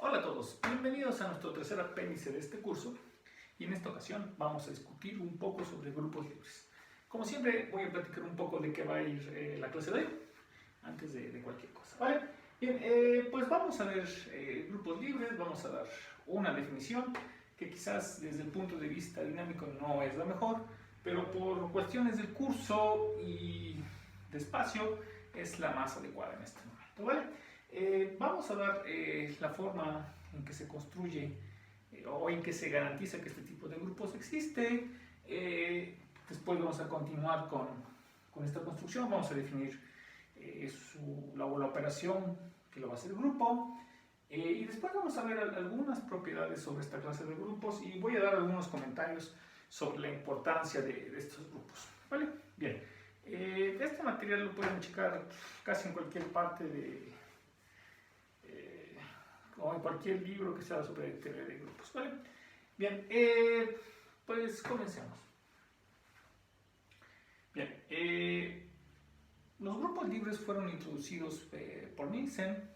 Hola a todos, bienvenidos a nuestro tercer apéndice de este curso y en esta ocasión vamos a discutir un poco sobre grupos libres. Como siempre voy a platicar un poco de qué va a ir la clase de hoy, antes de cualquier cosa, ¿vale? Bien, pues vamos a ver grupos libres, vamos a dar una definición que quizás desde el punto de vista dinámico no es la mejor, pero por cuestiones del curso y de espacio es la más adecuada en este momento, ¿vale? Vamos a dar la forma en que se construye o en que se garantiza que este tipo de grupos existe. Después vamos a continuar con esta construcción, vamos a definir la operación que lo va a hacer el grupo. Y después vamos a ver algunas propiedades sobre esta clase de grupos y voy a dar algunos comentarios sobre la importancia de estos grupos, ¿vale? Bien, este material lo pueden checar casi en cualquier parte o en cualquier libro que sea sobre teoría de grupos, ¿vale? Bien, pues comencemos. Bien, los grupos libres fueron introducidos por Nielsen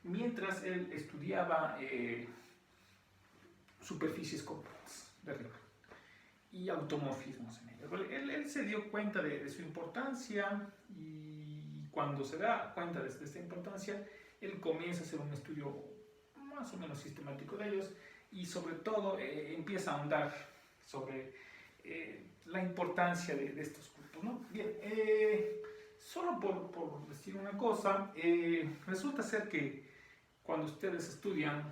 mientras él estudiaba superficies complejas de Riemann y automorfismos en ellas, ¿vale? Él se dio cuenta de su importancia y cuando se da cuenta de esta importancia, él comienza a hacer un estudio más o menos sistemático de ellos y sobre todo empieza a ahondar sobre la importancia de estos grupos, ¿no? Bien, solo por decir una cosa, resulta ser que cuando ustedes estudian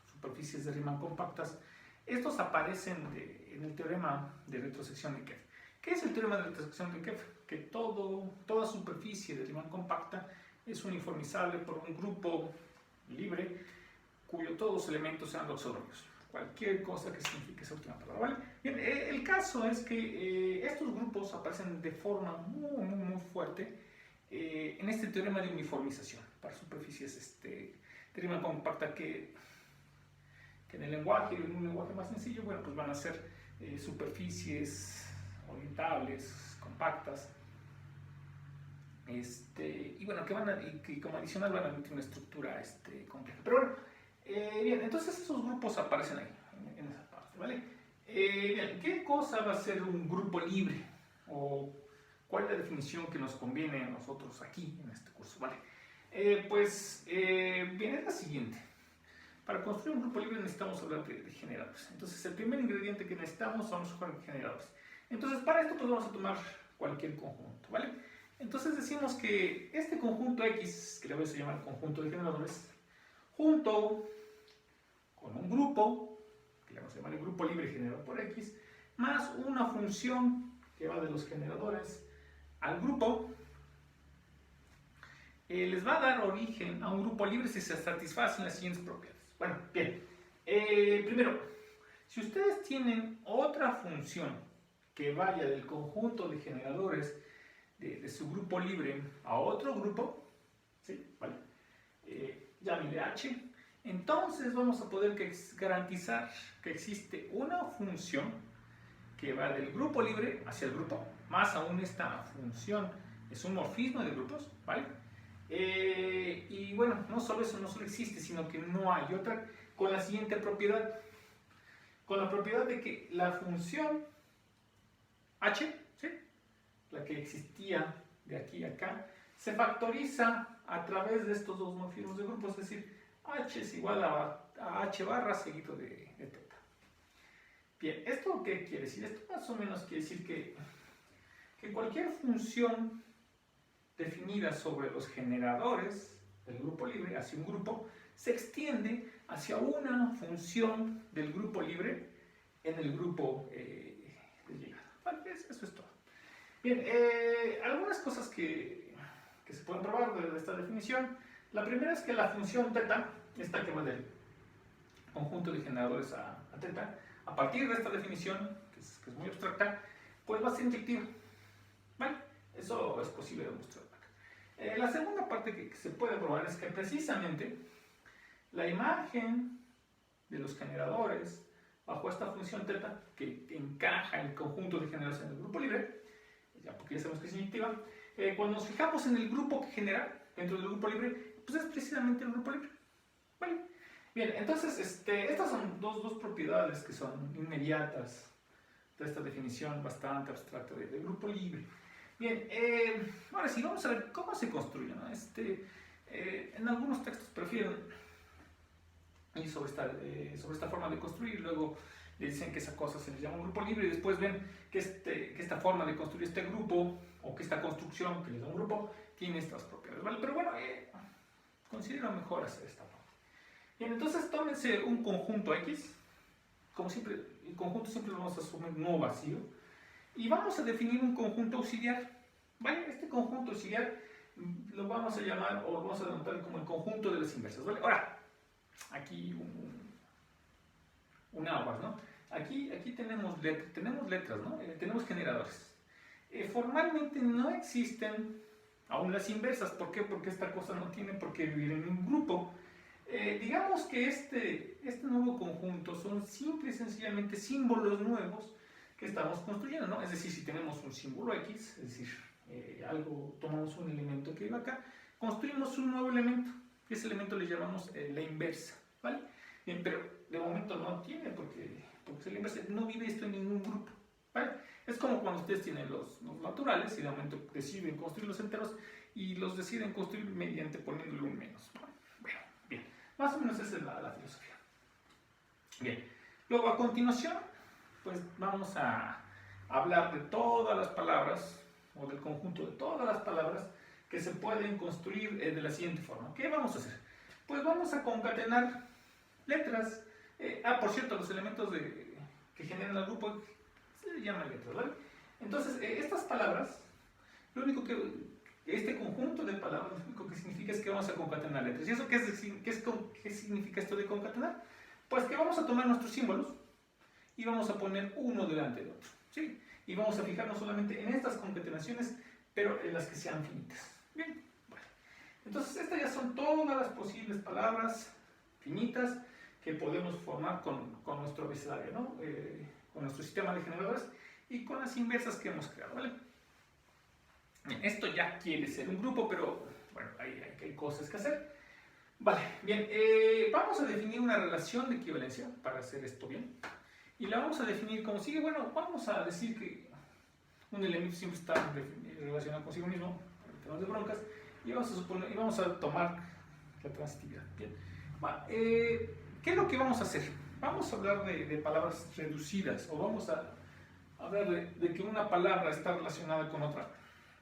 superficies de Riemann compactas, estos aparecen en el teorema de retrosección de Kepler. ¿Qué es el teorema de retrosección de Kepler? Que toda superficie de Riemann compacta es uniformizable por un grupo libre cuyo todos los elementos sean doxológicos. Cualquier cosa que signifique esa última palabra, ¿vale? Bien, el caso es que estos grupos aparecen de forma muy fuerte en este teorema de uniformización para superficies de Riemann compacta que en el lenguaje, en un lenguaje más sencillo, bueno, pues van a ser superficies orientables, compactas, y bueno, que como adicional van a emitir una estructura compleja. Pero bueno, bien, entonces esos grupos aparecen ahí, en esa parte, ¿vale? Bien, ¿qué cosa va a ser un grupo libre? ¿O cuál es la definición que nos conviene a nosotros aquí en este curso, ¿vale? Bien, es la siguiente. Para construir un grupo libre necesitamos hablar de generadores. Entonces, el primer ingrediente que necesitamos son los generadores. Entonces, para esto pues vamos a tomar cualquier conjunto, ¿vale? Entonces decimos que este conjunto X, que le voy a llamar conjunto de generadores, junto con un grupo, que le vamos a llamar el grupo libre generado por X, más una función que va de los generadores al grupo, les va a dar origen a un grupo libre si se satisfacen las siguientes propiedades. Bueno, bien, primero, si ustedes tienen otra función que vaya del conjunto de generadores de su grupo libre a otro grupo, ¿sí? ¿Vale? Llámele H, entonces vamos a poder garantizar que existe una función que va del grupo libre hacia el grupo, más aún esta función es un morfismo de grupos, ¿vale? Y bueno, no solo eso, no solo existe, sino que no hay otra con la siguiente propiedad, con la propiedad de que la función h, ¿sí? La que existía de aquí a acá, se factoriza a través de estos dos morfismos de grupos, es decir, h es igual a h barra seguido de teta. Bien, ¿esto qué quiere decir? Esto más o menos quiere decir que cualquier función definida sobre los generadores del grupo libre hacia un grupo se extiende hacia una función del grupo libre en el grupo de llegada. Vale, eso es todo. Bien, algunas cosas que se pueden probar de esta definición. La primera es que la función teta, esta que va del conjunto de generadores a teta, a partir de esta definición, que es muy abstracta, pues va a ser inyectiva. ¿Vale? Eso es posible demostrar acá. La segunda parte que se puede probar es que precisamente la imagen de los generadores bajo esta función teta que encaja en el conjunto de generadores en el grupo libre, ya porque ya sabemos que es inyectiva, cuando nos fijamos en el grupo que genera dentro del grupo libre, pues es precisamente el grupo libre. ¿Vale? Bien, entonces estas son dos propiedades que son inmediatas de esta definición bastante abstracta de grupo libre. Bien, ahora sí, vamos a ver cómo se construye, ¿no? En algunos textos prefieren ir sobre esta forma de construir, luego le dicen que esa cosa se les llama un grupo libre y después ven que esta forma de construir este grupo o que esta construcción que les da un grupo tiene estas propiedades, ¿vale? Pero bueno, considero mejor hacer esta forma. Bien, entonces tómense un conjunto X, como siempre, el conjunto siempre lo vamos a asumir no vacío, y vamos a definir un conjunto auxiliar, ¿vale? Este conjunto auxiliar lo vamos a llamar, o lo vamos a denotar como el conjunto de las inversas, ¿vale? Ahora, aquí un aguas, ¿no? Aquí tenemos letras, ¿no? Tenemos generadores. Formalmente no existen aún las inversas. ¿Por qué? Porque esta cosa no tiene por qué vivir en un grupo. Digamos que este nuevo conjunto son simple y sencillamente símbolos nuevos que estamos construyendo, ¿no? Es decir, si tenemos un símbolo X, es decir, tomamos un elemento que iba acá, construimos un nuevo elemento, y ese elemento le llamamos la inversa, ¿vale? Bien, pero de momento no tiene, porque es la inversa, no vive esto en ningún grupo, ¿vale? Es como cuando ustedes tienen los naturales y de momento deciden construir los enteros y los deciden construir mediante poniéndole un menos. Bueno, bien, más o menos esa es la filosofía. Bien, luego a continuación, pues vamos a hablar de todas las palabras, o del conjunto de todas las palabras que se pueden construir de la siguiente forma. ¿Qué vamos a hacer? Pues vamos a concatenar letras. Por cierto, los elementos que generan el grupo se llaman letras, ¿vale? Entonces, estas palabras, lo único que este conjunto de palabras, lo único que significa es que vamos a concatenar letras. ¿Y eso qué significa esto de concatenar? Pues que vamos a tomar nuestros símbolos y vamos a poner uno delante de otro, ¿sí? Y vamos a fijarnos solamente en estas concatenaciones, pero en las que sean finitas. Bien, vale. Entonces, estas ya son todas las posibles palabras finitas que podemos formar con nuestro abecedario, ¿no? Con nuestro sistema de generadores y con las inversas que hemos creado, ¿vale? Bien, esto ya quiere ser un grupo, pero bueno, hay cosas que hacer. Vale, bien, vamos a definir una relación de equivalencia para hacer esto bien. Y la vamos a definir como sigue. Bueno, vamos a decir que un elemento siempre está relacionado consigo mismo, para temas de broncas, y vamos a tomar la transitividad. Bien. ¿Qué es lo que vamos a hacer? Vamos a hablar de palabras reducidas, o vamos a hablar de que una palabra está relacionada con otra,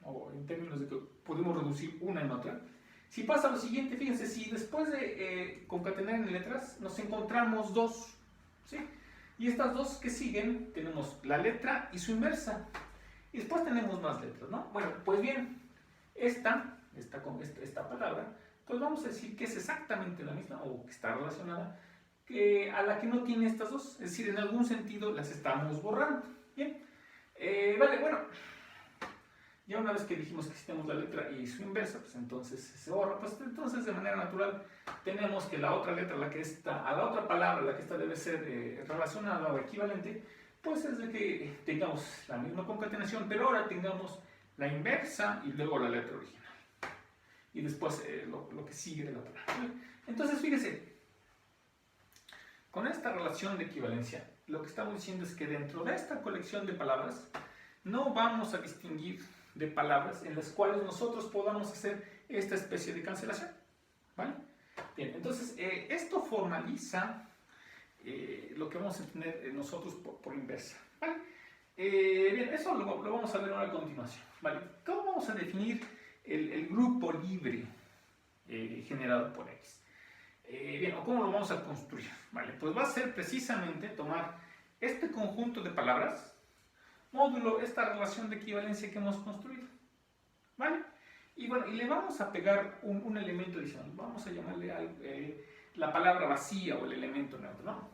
o en términos de que podemos reducir una en otra. Si pasa lo siguiente, fíjense, si después de concatenar en letras nos encontramos dos, ¿sí? Y estas dos que siguen, tenemos la letra y su inversa. Y después tenemos más letras, ¿no? Bueno, pues bien, esta palabra, pues vamos a decir que es exactamente la misma, o que está relacionada, a la que no tiene estas dos. Es decir, en algún sentido las estamos borrando. Bien, vale, bueno, ya una vez que dijimos que si tenemos la letra y su inversa, pues entonces se borra. Pues entonces de manera natural tenemos que la otra letra, a la otra palabra, la que esta debe ser relacionada o equivalente, pues es de que tengamos la misma concatenación, pero ahora tengamos la inversa y luego la letra original. Y después lo que sigue de la palabra. Entonces fíjese, con esta relación de equivalencia, lo que estamos diciendo es que dentro de esta colección de palabras no vamos a distinguir de palabras en las cuales nosotros podamos hacer esta especie de cancelación, ¿vale? Bien, entonces esto formaliza lo que vamos a tener nosotros por inversa, ¿vale? Bien, eso lo vamos a ver ahora a continuación, ¿vale? ¿Cómo vamos a definir el grupo libre generado por X? Bien, ¿o cómo lo vamos a construir? ¿Vale? Pues va a ser precisamente tomar este conjunto de palabras, módulo esta relación de equivalencia que hemos construido, ¿vale? Y bueno, y le vamos a pegar un elemento adicional, vamos a llamarle la palabra vacía o el elemento neutro, ¿no?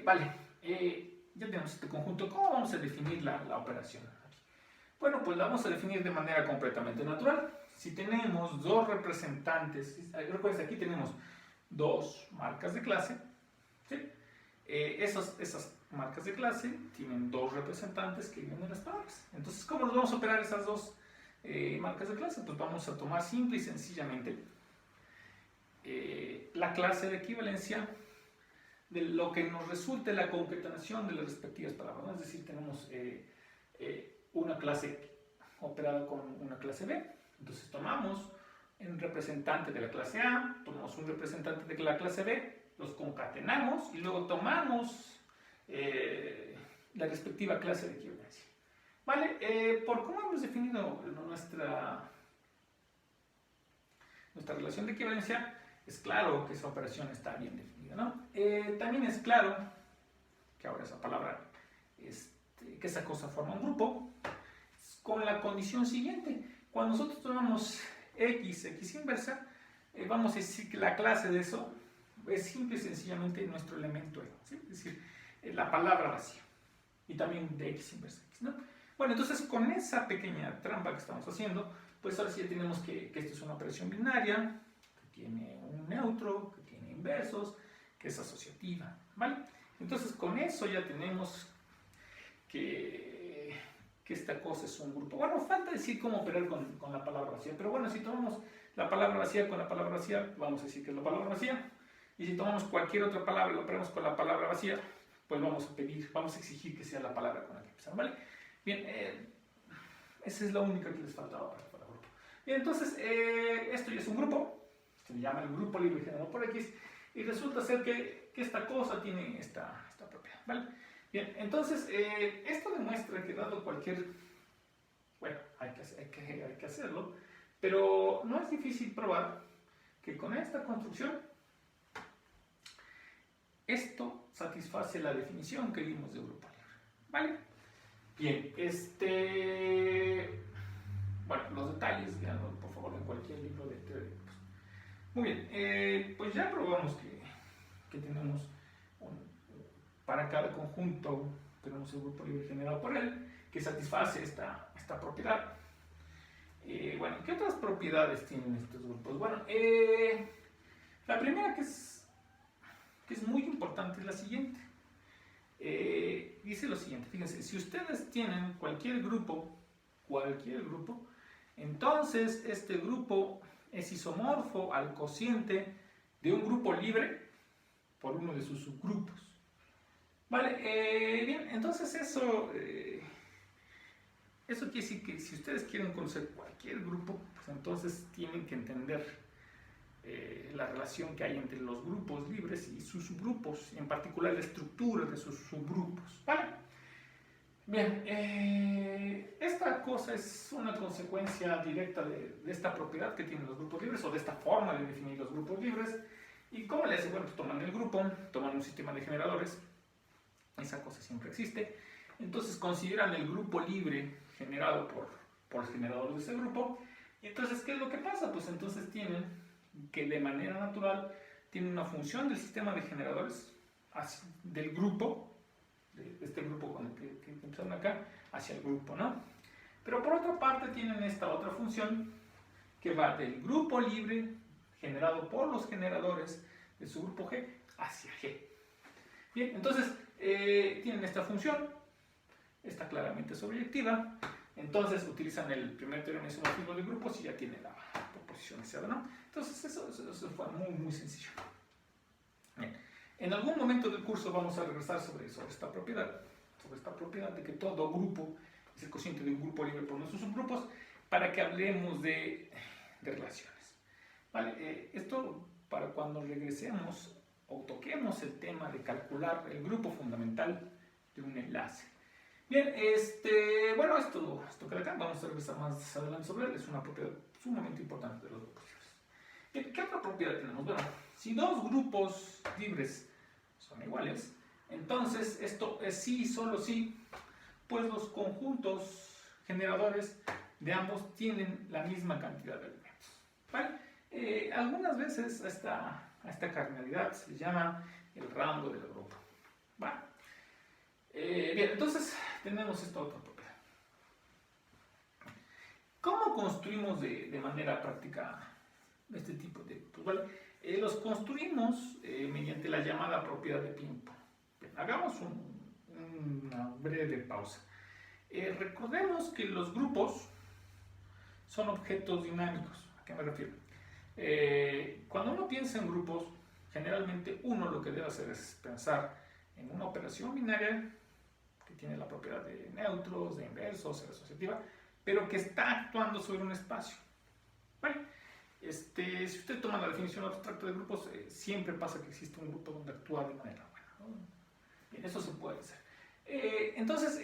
Vale, ya tenemos este conjunto. ¿Cómo vamos a definir la operación? Bueno, pues la vamos a definir de manera completamente natural. Si tenemos dos representantes, recuerden, aquí tenemos dos marcas de clase, ¿sí? Esas marcas de clase tienen dos representantes que vienen de las palabras. Entonces, ¿cómo nos vamos a operar esas dos marcas de clase? Pues vamos a tomar simple y sencillamente la clase de equivalencia de lo que nos resulte la concatenación de las respectivas palabras, ¿no? Es decir, tenemos una clase operada con una clase B, entonces tomamos un representante de la clase A, tomamos un representante de la clase B, los concatenamos y luego tomamos la respectiva clase de equivalencia. ¿Vale? Por cómo hemos definido nuestra relación de equivalencia, es claro que esa operación está bien definida, ¿no? También es claro que ahora esa palabra, que esa cosa forma un grupo, con la condición siguiente. Cuando nosotros tomamos x inversa, vamos a decir que la clase de eso es simple y sencillamente nuestro elemento E, ¿sí? Es decir, la palabra vacía. Y también de x inversa x, ¿no? Bueno, entonces con esa pequeña trampa que estamos haciendo, pues ahora sí ya tenemos que esto es una operación binaria, que tiene un neutro, que tiene inversos, que es asociativa, ¿vale? Entonces con eso ya tenemos que esta cosa es un grupo. Bueno, falta decir cómo operar con la palabra vacía, pero bueno, si tomamos la palabra vacía con la palabra vacía, vamos a decir que es la palabra vacía, y si tomamos cualquier otra palabra y lo operamos con la palabra vacía, pues vamos a exigir que sea la palabra con la que empezamos, ¿vale? Bien, esa es la única que les faltaba para el grupo. Bien, entonces, esto ya es un grupo, se llama el grupo libre generado por X, y resulta ser que esta cosa tiene esta propiedad, ¿vale? Bien, entonces, esto demuestra que dado cualquier, bueno, hay que hacerlo, pero no es difícil probar que con esta construcción, esto satisface la definición que dimos de grupo libre, ¿vale? Bien, bueno, los detalles, veanlo por favor en cualquier libro de teoría de grupos. Muy bien, pues ya probamos que tenemos para cada conjunto tenemos el grupo libre generado por él, que satisface esta propiedad. Bueno, ¿qué otras propiedades tienen estos grupos? Bueno, la primera que es muy importante es la siguiente. Dice lo siguiente, fíjense, si ustedes tienen cualquier grupo, entonces este grupo es isomorfo al cociente de un grupo libre por uno de sus subgrupos. Vale, bien, entonces eso quiere decir que si ustedes quieren conocer cualquier grupo, pues entonces tienen que entender la relación que hay entre los grupos libres y sus subgrupos, en particular la estructura de sus subgrupos, ¿vale? Bien, esta cosa es una consecuencia directa de esta propiedad que tienen los grupos libres, o de esta forma de definir los grupos libres. ¿Y cómo le hacen? Bueno, pues toman el grupo, toman un sistema de generadores, esa cosa siempre existe, entonces consideran el grupo libre generado por el generador de ese grupo, y entonces, ¿qué es lo que pasa? Pues entonces tienen que de manera natural tienen una función del sistema de generadores del grupo, de este grupo con el que empezaron acá, hacia el grupo, ¿no? Pero por otra parte tienen esta otra función que va del grupo libre generado por los generadores de su grupo G hacia G. Bien, entonces tienen esta función, está claramente sobreyectiva, entonces utilizan el primer teorema de isomorfismo de grupos y ya tiene la proposición deseada, ¿no? Entonces eso fue muy sencillo. Bien. En algún momento del curso vamos a regresar sobre esta propiedad de que todo grupo es el cociente de un grupo libre por nuestros subgrupos, para que hablemos de relaciones. ¿Vale? Esto para cuando regresemos o toquemos el tema de calcular el grupo fundamental de un enlace. Bien, bueno, esto que acá vamos a regresar más adelante sobre él, es una propiedad sumamente importante de los grupos libres. Bien, ¿qué otra propiedad tenemos? Bueno, si dos grupos libres son iguales, entonces esto es sí y solo sí, pues los conjuntos generadores de ambos tienen la misma cantidad de elementos, ¿vale? Algunas veces a esta cardinalidad se le llama el rango del grupo, ¿vale? Bien, entonces tenemos esta otra propiedad. ¿Cómo construimos de manera práctica este tipo de grupos? ¿Vale? Los construimos mediante la llamada propiedad de ping-pong. Hagamos una breve pausa. Recordemos que los grupos son objetos dinámicos. ¿A qué me refiero? Cuando uno piensa en grupos, generalmente uno lo que debe hacer es pensar en una operación binaria que tiene la propiedad de neutros, de inversos, de asociativa, pero que está actuando sobre un espacio. ¿Vale? Si usted toma la definición abstracta de grupos, siempre pasa que existe un grupo donde actúa de manera buena, ¿no? Bien, eso se puede hacer. Entonces,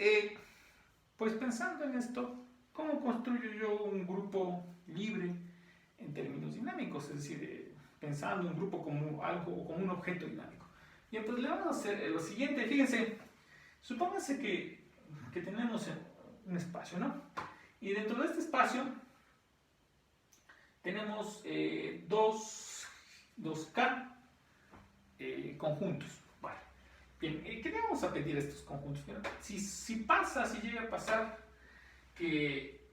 pues pensando en esto, ¿cómo construyo yo un grupo libre en términos dinámicos? Es decir, pensando un grupo como algo, como un objeto dinámico. Bien, pues le vamos a hacer lo siguiente. Fíjense, supónganse que tenemos un espacio, ¿no? Y dentro de este espacio tenemos dos K conjuntos. Vale. Bien, ¿qué le vamos a pedir a estos conjuntos? Si llega a pasar que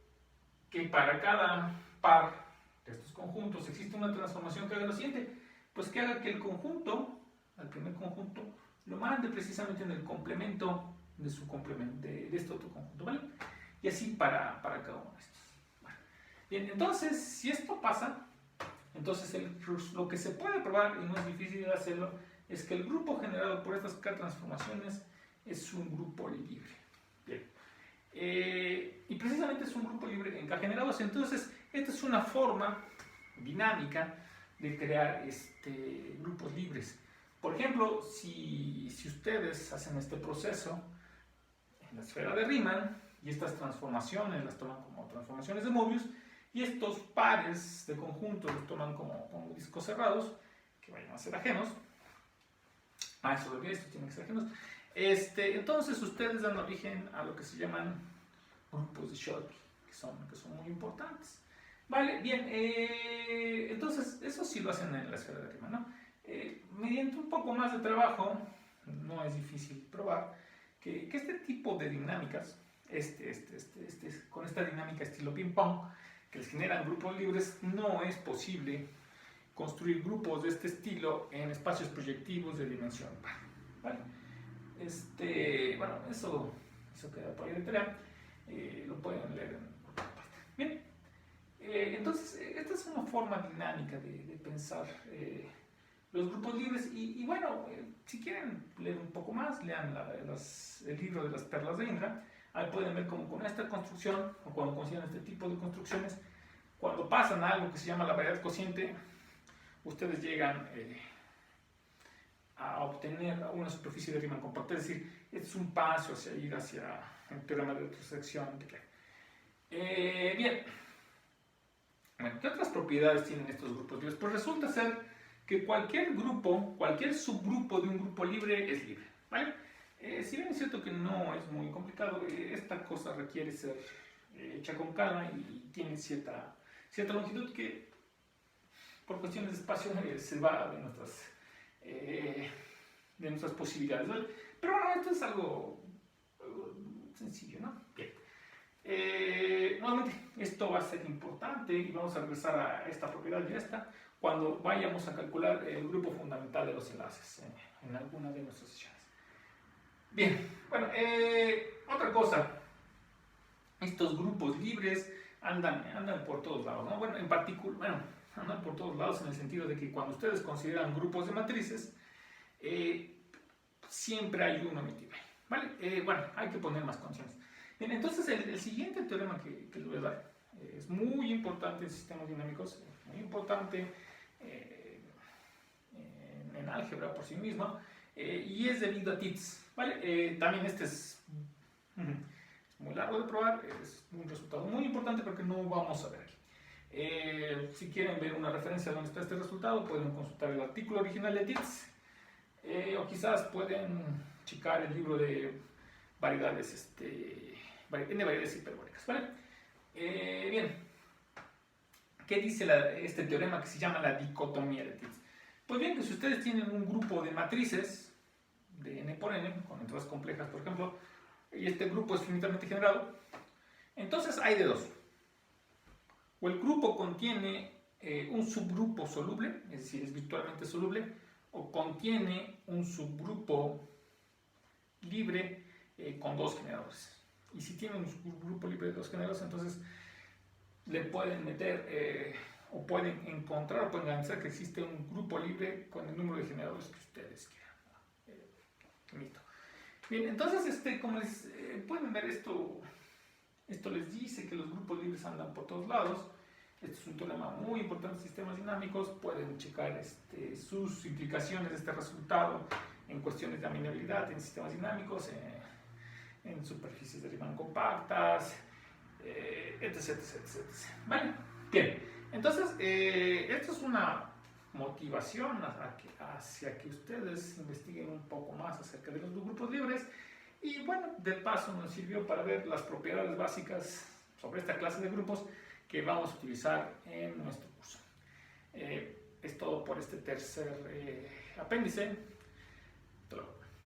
para cada par de estos conjuntos existe una transformación que haga lo siguiente, pues que haga que el conjunto, al primer conjunto, lo mande precisamente en el complemento de su complemento, de este otro conjunto, ¿vale? Y así para cada uno de estos. Bueno, bien, entonces, si esto pasa, entonces lo que se puede probar, y no es difícil de hacerlo, es que el grupo generado por estas K transformaciones es un grupo libre. Bien. Y precisamente es un grupo libre en K generados. Entonces, esta es una forma dinámica de crear grupos libres. Por ejemplo, si ustedes hacen este proceso en la esfera de Riemann y estas transformaciones las toman como transformaciones de Möbius y estos pares de conjuntos los toman como discos cerrados que vayan a ser ajenos, eso de estos tienen que ser ajenos, entonces ustedes dan origen a lo que se llaman grupos de Shorby, que son muy importantes. Vale, bien, entonces eso sí lo hacen en la esfera de Riemann, ¿no? Mediante un poco más de trabajo, no es difícil probar que este tipo de dinámicas, con esta dinámica estilo ping-pong, que les generan grupos libres, no es posible construir grupos de este estilo en espacios proyectivos de dimensión par. ¿Vale? Bueno, eso queda por ahí de tarea, lo pueden leer en otra parte. Bien, entonces esta es una forma dinámica de pensar los grupos libres y bueno, si quieren leer un poco más, lean el libro de las perlas de Indra. Ahí pueden ver cómo con esta construcción, o cuando consideran este tipo de construcciones, cuando pasan a algo que se llama la variedad cociente, ustedes llegan a obtener una superficie de Riemann compacta. Es decir, este es un paso hacia ir hacia el teorema de intersección. Bien, bueno, ¿qué otras propiedades tienen estos grupos libres? Pues resulta ser que cualquier grupo, cualquier subgrupo de un grupo libre es libre, ¿vale? Si bien es cierto que no es muy complicado, esta cosa requiere ser hecha con calma y tiene cierta longitud que por cuestiones de espacio se va de nuestras posibilidades, ¿vale? Pero bueno, esto es algo sencillo, ¿no? Bien. Nuevamente, esto va a ser importante y vamos a regresar a esta propiedad y a esta cuando vayamos a calcular el grupo fundamental de los enlaces en alguna de nuestras sesiones. Bien, bueno, otra cosa, estos grupos libres andan por todos lados, ¿no? Bueno, en particular, bueno, andan por todos lados en el sentido de que cuando ustedes consideran grupos de matrices, siempre hay uno omitido, ¿vale? Bueno, hay que poner más condiciones. Bien, entonces el siguiente teorema que les voy a dar es muy importante en sistemas dinámicos, muy importante en álgebra por sí mismo, y es debido a Tits, ¿vale? También este es muy largo de probar, es un resultado muy importante porque no vamos a ver aquí. Si quieren ver una referencia de dónde está este resultado, pueden consultar el artículo original de Tits, o quizás pueden checar el libro de variedades, n variedades hiperbólicas, ¿vale? Bien, ¿qué dice este teorema que se llama la dicotomía de Tits? Pues bien, que si ustedes tienen un grupo de matrices de n por n, con entradas complejas, por ejemplo, y este grupo es finitamente generado, entonces hay de dos. O el grupo contiene un subgrupo soluble, es decir, es virtualmente soluble, o contiene un subgrupo libre con dos generadores. Y si tiene un subgrupo libre de dos generadores, entonces le pueden meter o pueden encontrar o pueden garantizar que existe un grupo libre con el número de generadores que ustedes quieran. Listo. Bien, entonces, como les pueden ver, esto les dice que los grupos libres andan por todos lados. Este es un teorema muy importante en sistemas dinámicos. Pueden checar sus implicaciones de este resultado en cuestiones de amenabilidad en sistemas dinámicos, en superficies de Riemann compactas, etc, etc, etc. ¿Vale? Bien, entonces, esto es una motivación hacia que ustedes investiguen un poco más acerca de los grupos libres. Y bueno, de paso nos sirvió para ver las propiedades básicas sobre esta clase de grupos que vamos a utilizar en nuestro curso. Es todo por este tercer apéndice.